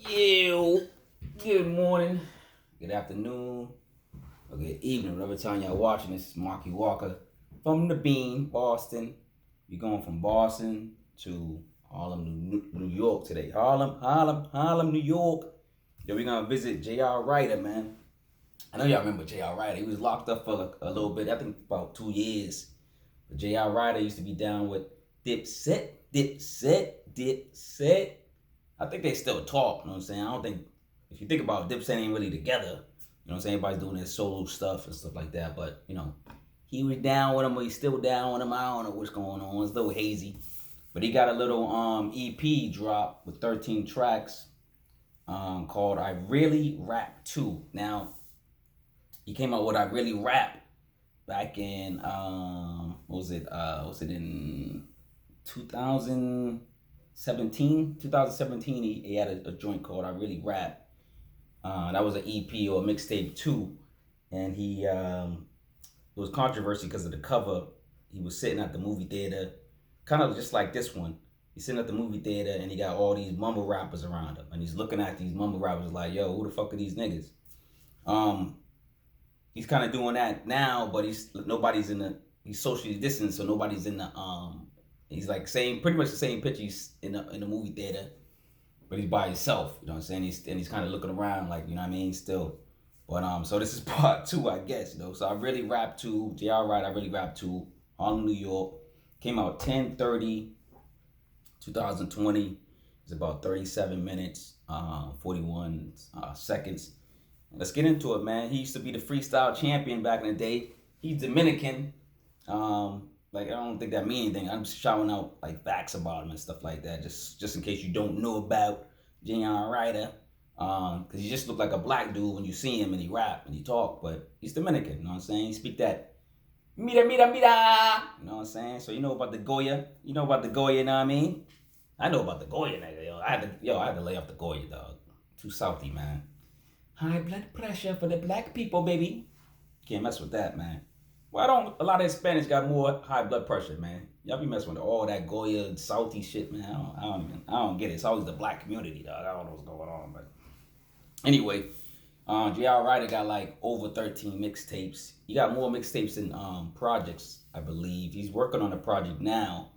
Yo, good morning, good afternoon, or good evening, whatever time y'all watching. This is Marky Walker from the Bean, Boston. We're going from Boston to Harlem, New York today. Harlem, New York. Then we're gonna visit J.R. Ryder, man. I know y'all remember J.R. Ryder. He was locked up for a little bit, I think about 2 years. But J.R. Ryder used to be down with Dipset. I think they still talk, you know what I'm saying? I don't think, if you think about it, Dipset ain't really together. You know what I'm saying? Everybody's doing their solo stuff and stuff like that. But, he was down with him, or he's still down with him. I don't know what's going on. It's a little hazy. But he got a little EP drop with 13 tracks called I Really Rap 2. Now, he came out with I Really Rap back in, was it in 2017, he had a joint called I Really Rap. That was an EP or a mixtape too. And it was controversy because of the cover. He was sitting at the movie theater, kind of just like this one. He's sitting at the movie theater and he got all these mumble rappers around him. And he's looking at these mumble rappers like, yo, who the fuck are these niggas? He's kind of doing that now, but he's socially distanced, so nobody's in the he's like pretty much the same picture. He's in the movie theater, but he's by himself. You know what I'm saying? He's kind of looking around, like, you know what I mean, still. But so this is part 2, I guess. So I Really Rap 2, J.R. Ryder, I Really Rap 2, Harlem, New York. Came out 10/30/2020. It's about 37 minutes, 41 seconds. Let's get into it, man. He used to be the freestyle champion back in the day. He's Dominican. I don't think that means anything. I'm just shouting out like facts about him and stuff like that, just in case you don't know about J.R. Ryder. Because he just look like a black dude when you see him and he rap and he talk, but he's Dominican. You know what I'm saying? He speak that mira. You know what I'm saying? So you know about the Goya. You know about the Goya. You know what I mean? I know about the Goya, nigga. I had to lay off the Goya, dog. Too salty, man. High blood pressure for the black people, baby. Can't mess with that, man. Why don't a lot of Hispanics got more high blood pressure, man? Y'all be messing with all that Goya salty shit, man. I don't get it. It's always the black community, dog. I don't know what's going on, but anyway, J.R. Ryder got like over 13 mixtapes. He got more mixtapes than projects, I believe. He's working on a project now.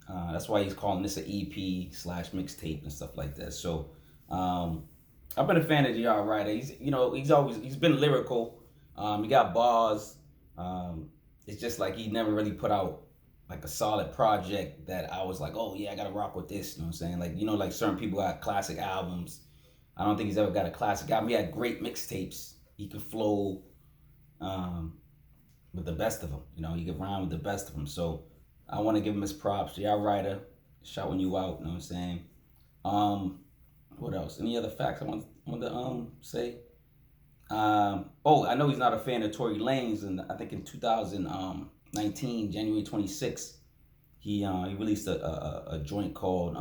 That's why he's calling this an EP/mixtape and stuff like that. So I've been a fan of J.R. Ryder. He's been lyrical. He got bars. It's just like he never really put out like a solid project that I was like, oh yeah, I gotta rock with this. You know what I'm saying? Like, like certain people got classic albums. I don't think he's ever got a classic album. He had great mixtapes. He could flow with the best of them. He could rhyme with the best of them. So I want to give him his props. J.R. Ryder, shouting you out. You know what I'm saying? What else? Any other facts I want to say? I know he's not a fan of Tory Lanez, and I think in 2019, January 26th, he released a joint called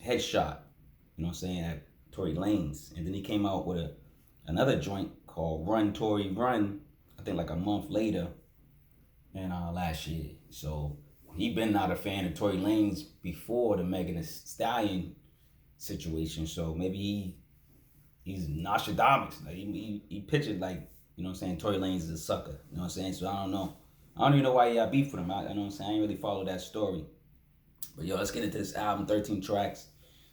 Headshot. You know what I'm saying? At Tory Lanez, and then he came out with another joint called Run Tory Run. I think like a month later, and last year. So he been not a fan of Tory Lanez before the Megan Thee Stallion situation. So maybe he's Nostradamus. Like he pictured like, you know what I'm saying, Tory Lanez is a sucker. You know what I'm saying? So I don't know. I don't even know why he got beef with him. You know what I'm saying? I ain't really follow that story. But let's get into this album. 13 tracks.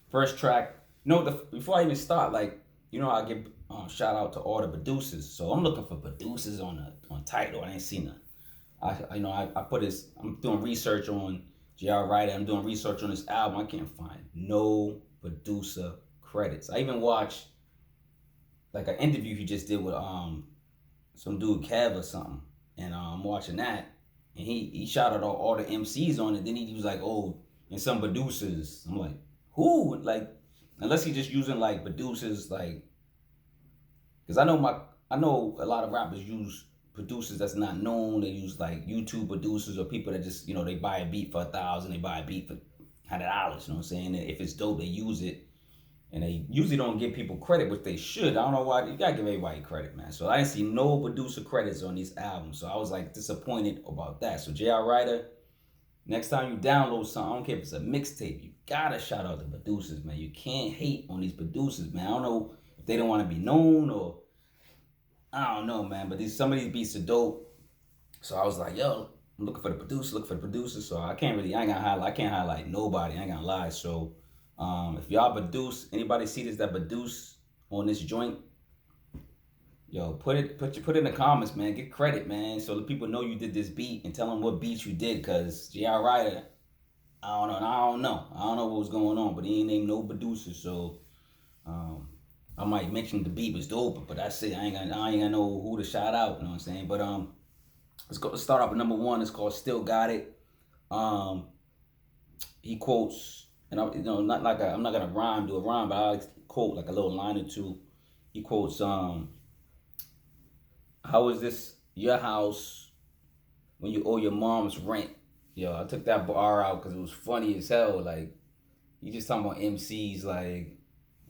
First track. Before I even start, I give shout out to all the producers. So I'm looking for producers on Tidal. I ain't seen none. I'm doing research on J.R. Ryder. I'm doing research on this album. I can't find no producer credits. I even watched like an interview he just did with some dude Kev or something, and I'm watching that, and he shouted out all the MCs on it. Then he was like, oh, and some producers. I'm like, who? Like, unless he's just using like producers, like, because I know a lot of rappers use producers that's not known. They use like YouTube producers or people that just, they buy a beat for $1,000, they buy a beat for $100. You know what I'm saying? And if it's dope, they use it. And they usually don't give people credit, which they should. I don't know why. You gotta give everybody credit, man. So I didn't see no producer credits on these albums. So I was like disappointed about that. So J.R. Ryder, Next time you download something, I don't care if it's a mixtape, you gotta shout out the producers, man. You can't hate on these producers, man. I don't know if they don't want to be known or I don't know, man. But some of these beats are dope. So I was like, yo, I'm looking for the producer, looking for the producer. So I can't I can't highlight nobody. I ain't gonna lie. So if y'all produce, anybody see this that produce on this joint, yo, put it in the comments, man. Get credit, man, so the people know you did this beat and tell them what beat you did. Cause J.R. Ryder, I don't know what was going on, but he ain't named no producer. So I might mention the beat was dope, but that's it. I ain't gonna know who to shout out. You know what I'm saying? But let's start off with number one. It's called "Still Got It." He quotes, and I'm not gonna do a rhyme, but I quote like a little line or two. He quotes, "How is this your house when you owe your mom's rent?" Yo, I took that bar out because it was funny as hell. Like, you just talking about MCs like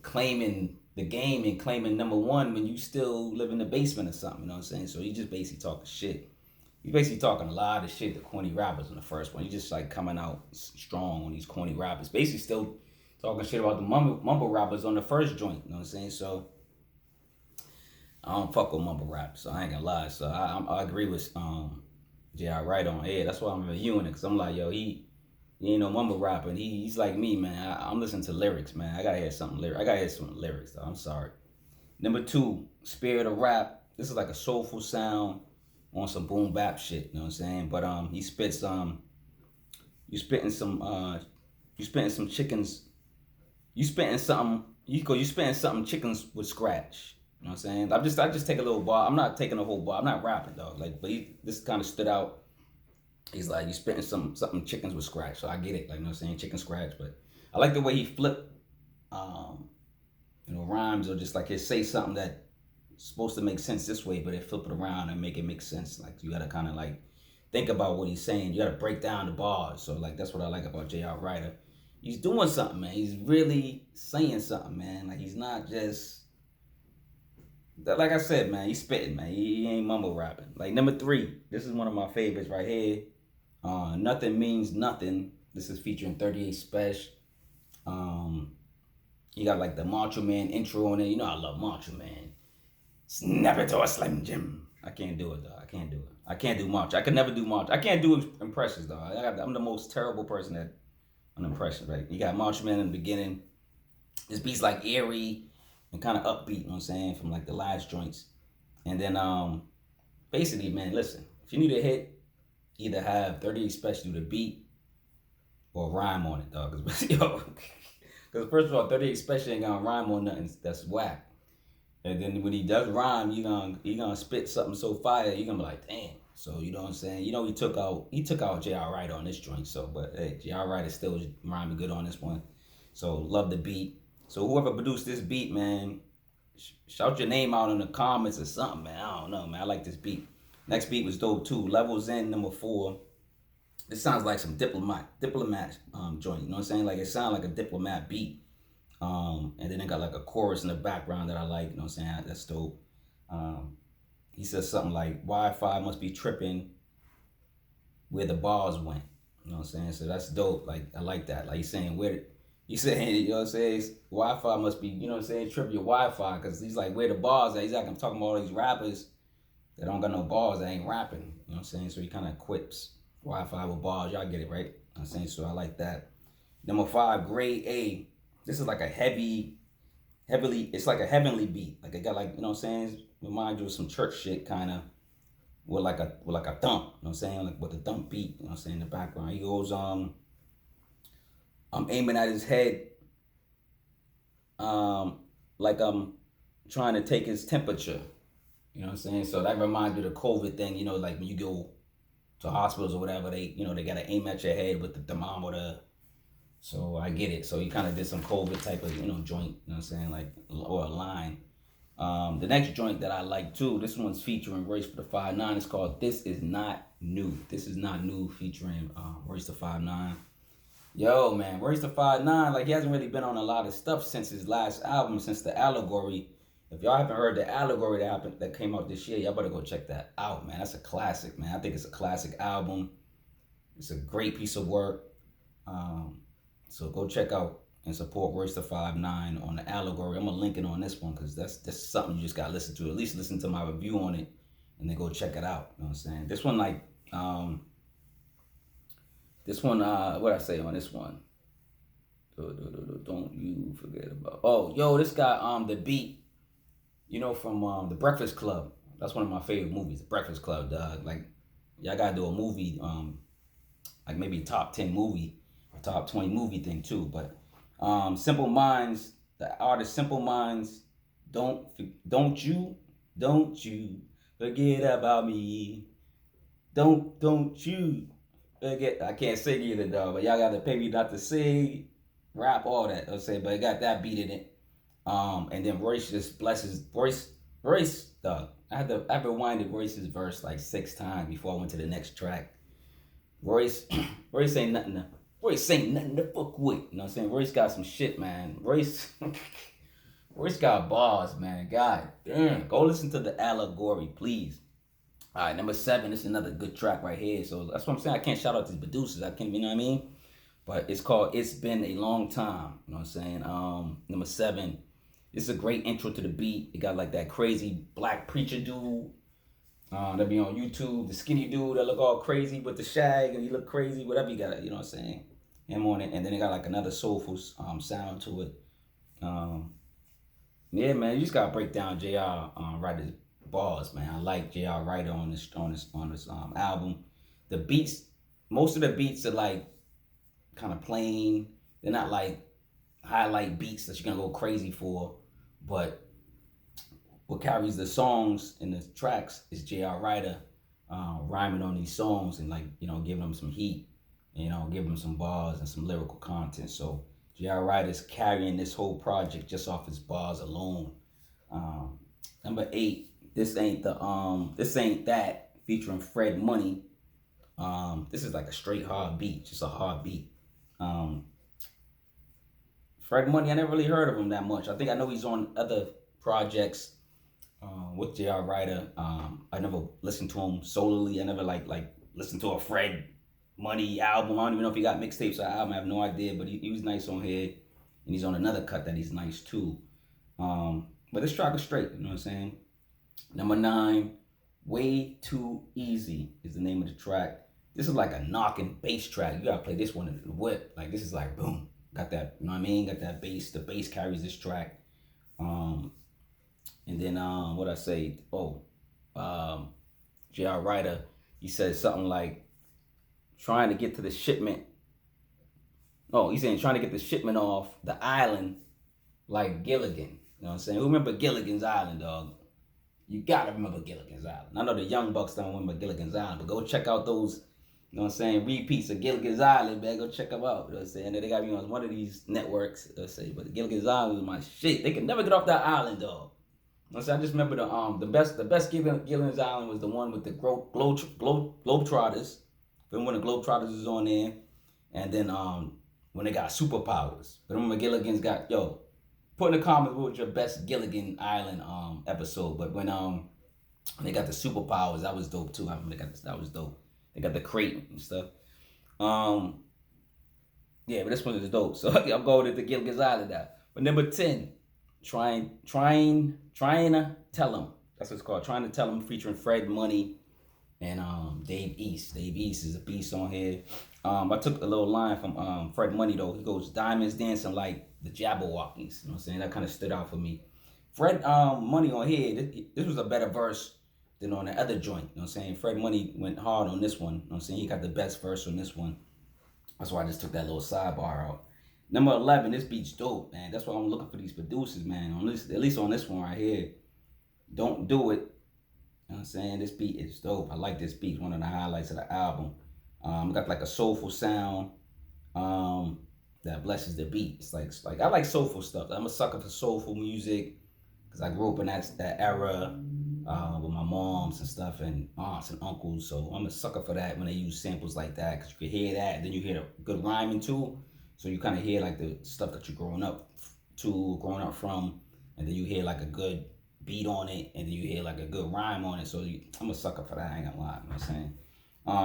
claiming the game and claiming number one when you still live in the basement or something. You know what I'm saying? So he just basically talking shit. He's basically talking a lot of shit to corny rappers in the first one. He's just like coming out strong on these corny rappers. Basically still talking shit about the mumble rappers on the first joint. You know what I'm saying? So I don't fuck with mumble rap, so I ain't gonna lie. So I agree with J.R. Wright on air. That's why I'm reviewing it, because I'm like, yo, he ain't no mumble rapper. And he's like me, man. I'm listening to lyrics, man. I gotta hear some lyrics, though. I'm sorry. Number two, Spirit of Rap. This is like a soulful sound on some boom bap shit. You know what I'm saying? But he spits you spitting some chickens. You spitting something chickens with scratch. You know what I'm saying? I just take a little bar. I'm not taking a whole bar. I'm not rapping, dog. Like, but this kind of stood out. He's like, you spitting something chickens with scratch. So I get it. Like, you know what I'm saying? Chicken scratch. But I like the way he flipped, rhymes, or just like he say something that's supposed to make sense this way, but it flip it around and make it make sense. Like, you gotta kind of like think about what he's saying. You gotta break down the bars. So like, that's what I like about J.R. Ryder. He's doing something, man. He's really saying something, man. Like, he's not just, like I said, man, he's spitting, man. He ain't mumble rapping. Like, number three, this is one of my favorites right here. Nothing Means Nothing. This is featuring 38 Spesh. You got like the Macho Man intro on it. You know I love Macho Man. Snap it to a Slim Jim. I can't do it, though. I can't do it. I can't do Macho. I could never do Macho. I can't do impressions, though. I'm the most terrible person at an impression, right? You got Macho Man in the beginning. This beat's like eerie and kind of upbeat, you know what I'm saying, from like the last joints. And then basically, man, listen, if you need a hit, either have 38 Spesh do the beat or rhyme on it, dog. Because first of all, 38 Spesh ain't gonna rhyme on nothing that's whack. And then when he does rhyme, he gonna spit something so fire, you're gonna be like, damn. So you know what I'm saying? You know, he took out J.R. Wright on this joint. So, but hey, J.R. Wright is still rhyming good on this one. So love the beat. So whoever produced this beat, man, shout your name out in the comments or something, man. I don't know, man. I like this beat. Next beat was dope too. Levels In, number 4. This sounds like some diplomat joint. You know what I'm saying? Like, it sounds like a diplomat beat. And then it got like a chorus in the background that I like. You know what I'm saying? That's dope. He says something like, Wi-Fi must be tripping where the bars went. You know what I'm saying? So that's dope. Like, I like that. Like, he's saying you know what I'm saying? Wi-Fi must be, you know what I'm saying, trip your Wi-Fi, because he's like, where the bars at? He's like, I'm talking about all these rappers that don't got no bars, that ain't rapping. You know what I'm saying? So he kind of quips Wi-Fi with bars. Y'all get it, right? You know what I'm saying? So I like that. Number 5, Grade A. This is like a it's like a heavenly beat. Like, it got like, you know what I'm saying? Remind you of some church shit, kind of, with like a thump. You know what I'm saying? Like, with a thump beat, you know what I'm saying, in the background. He goes, I'm aiming at his head, like I'm trying to take his temperature. You know what I'm saying? So that reminds me of the COVID thing. You know, like when you go to hospitals or whatever, they gotta aim at your head with the thermometer. So I get it. So he kind of did some COVID type of, joint. You know what I'm saying? Like, or a line. The next joint that I like too, this one's featuring Royce for the 5'9". It's called This Is Not New. This Is Not New, featuring Royce the 5'9". Yo, man, Royce the 5'9", like, he hasn't really been on a lot of stuff since his last album, since the Allegory. If y'all haven't heard the Allegory that came out this year, y'all better go check that out, man. That's a classic, man. I think it's a classic album. It's a great piece of work. Um, so go check out and support Royce the 5'9" on the Allegory. I'm gonna link it on this one because that's something you just gotta listen to. At least listen to my review on it, and then go check it out. You know what I'm saying? This one like what I say on this one? Don't you forget about. Oh, yo, this guy the beat, from the Breakfast Club. That's one of my favorite movies, The Breakfast Club, dog. Like, y'all gotta do a movie, like maybe top 10 movie or top 20 movie thing too. But Simple Minds, the artist Simple Minds, don't you forget about me. Don't you forget. I can't sing either, dog. But y'all gotta pay me not to sing, rap, all that. I'll say, but it got that beat in it. And then Royce just blesses Royce, dog. I rewinded Royce's verse like 6 times before I went to the next track. Royce ain't nothing to fuck with. You know what I'm saying? Royce got some shit, man. Royce got bars, man. God damn. Go listen to the Allegory, please. All right, number 7. This is another good track right here. So that's what I'm saying. I can't shout out these producers. I can't, you know what I mean? But it's called It's Been a Long Time. You know what I'm saying? Number 7. This is a great intro to the beat. It got like that crazy black preacher dude. That be on YouTube. The skinny dude that look all crazy with the shag and he look crazy, whatever you got, you know what I'm saying? Him on it. And then it got like another soulful sound to it. Yeah, man, you just gotta break down JR Ryder's bars, man. I like JR Ryder on this album. The beats, most of the beats are like kind of plain. They're not like highlight beats that you're gonna go crazy for, but what carries the songs and the tracks is J.R. Ryder rhyming on these songs and giving them some heat, and, giving them some bars and some lyrical content. So J.R. Ryder's carrying this whole project just off his bars alone. Number 8, This Ain't That, featuring Fred Money. This is like a straight hard beat, just a hard beat. Fred Money, I never really heard of him that much. I think I know he's on other projects with J.R. Ryder. I never listened to him solely. I never like listened to a Fred Money album. I don't even know if he got mixtapes or album. I have no idea, but he was nice on here, and he's on another cut that he's nice too. But this track is straight. You know what I'm saying? Number 9, Way Too Easy is the name of the track. This is like a knocking bass track. You gotta play this one in the whip. Like, this is like boom. Got that, you know what I mean? Got that bass. The bass carries this track. And then what I say? J.R. Ryder, he says something like trying to get to the shipment. Oh, he's saying trying to get the shipment off the island like Gilligan. You know what I'm saying? Who remember Gilligan's Island, dog? You gotta remember Gilligan's Island. I know the young bucks don't remember Gilligan's Island, but go check out those, you know what I'm saying, repeats of Gilligan's Island, man. Go check them out. You know what I'm saying? They got me on one of these networks, let's say, but Gilligan's Island was my shit. They can never get off that island, dog. You know what I'm saying? I just remember the best Gilligan's Island was the one with the Globetrotters. Then when the Globetrotters was on there, and then when they got superpowers. But remember Gilligan's got, put in the comments what was your best Gilligan Island episode. But when they got the superpowers, that was dope too. I remember that was dope. They got the crate and stuff. Yeah, but this one is dope. So I'm going to the Gilligan's Island now. But number 10, trying to tell him. That's what it's called. Trying to Tell Him, featuring Fred Money and Dave East. Dave East is a beast on here. I took a little line from Fred Money though. He goes, "Diamonds dancing like the Jabberwockies." You know what I'm saying? That kind of stood out for me. Fred Money on here, this was a better verse than on the other joint. You know what I'm saying? Fred Money went hard on this one. You know what I'm saying? He got the best verse on this one. That's why I just took that little sidebar out. Number 11, this beat's dope, man. That's why I'm looking for these producers, man. On this, at least on this one right here. Don't Do It. You know what I'm saying? This beat is dope. I like this beat. One of the highlights of the album. Got like a soulful sound that blesses the beat. It's like I like soulful stuff. I'm a sucker for soulful music because I grew up in that era with my moms and stuff and aunts and uncles. So I'm a sucker for that when they use samples like that, because you can hear that. And then you hear the good rhyming too. So you kind of hear like the stuff that you're growing up from, and then you hear like a good beat on it, and then you hear like a good rhyme on it. So I'm a sucker for that. I ain't gonna lie. You know what I'm saying?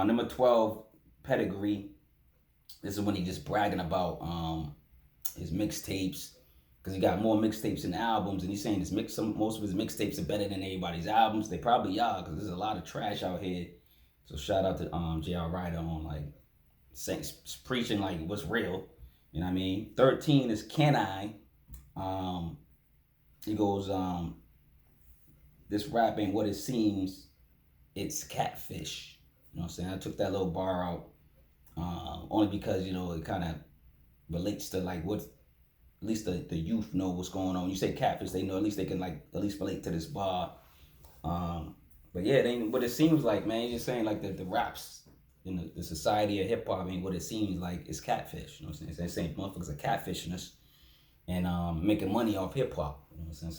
Number 12, Pedigree. This is when he just bragging about his mixtapes, because he got more mixtapes than albums, and he's saying most of his mixtapes are better than everybody's albums. They probably are, because there's a lot of trash out here. So shout out to J.R. Ryder on like preaching like what's real. You know what I mean? 13 is Can I? He goes, this rap ain't what it seems, it's catfish. You know what I'm saying? I took that little bar out only because, you know, it kind of relates to like what, at least the youth know what's going on. You say catfish, they know, at least they can like at least relate to this bar. But yeah, what it seems like, man, he's just saying like the raps in the society of hip hop ain't what it seems like, it's catfish. You know what I'm saying? They're saying motherfuckers are catfishing us and making money off hip hop. You know what I'm saying?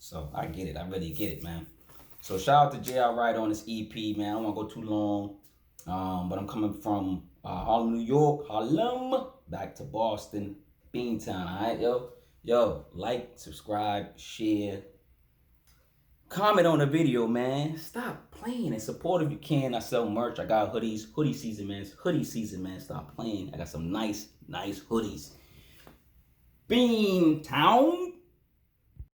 So I get it. I really get it, man. So shout out to J.R. Ryder on this EP, man. I don't want to go too long. But I'm coming from Harlem, New York, back to Boston, Beantown, all right, yo? Yo, like, subscribe, share, comment on the video, man. Stop playing and support if you can. I sell merch. I got hoodies. Hoodie season, man. Stop playing. I got some nice hoodies. Beantown.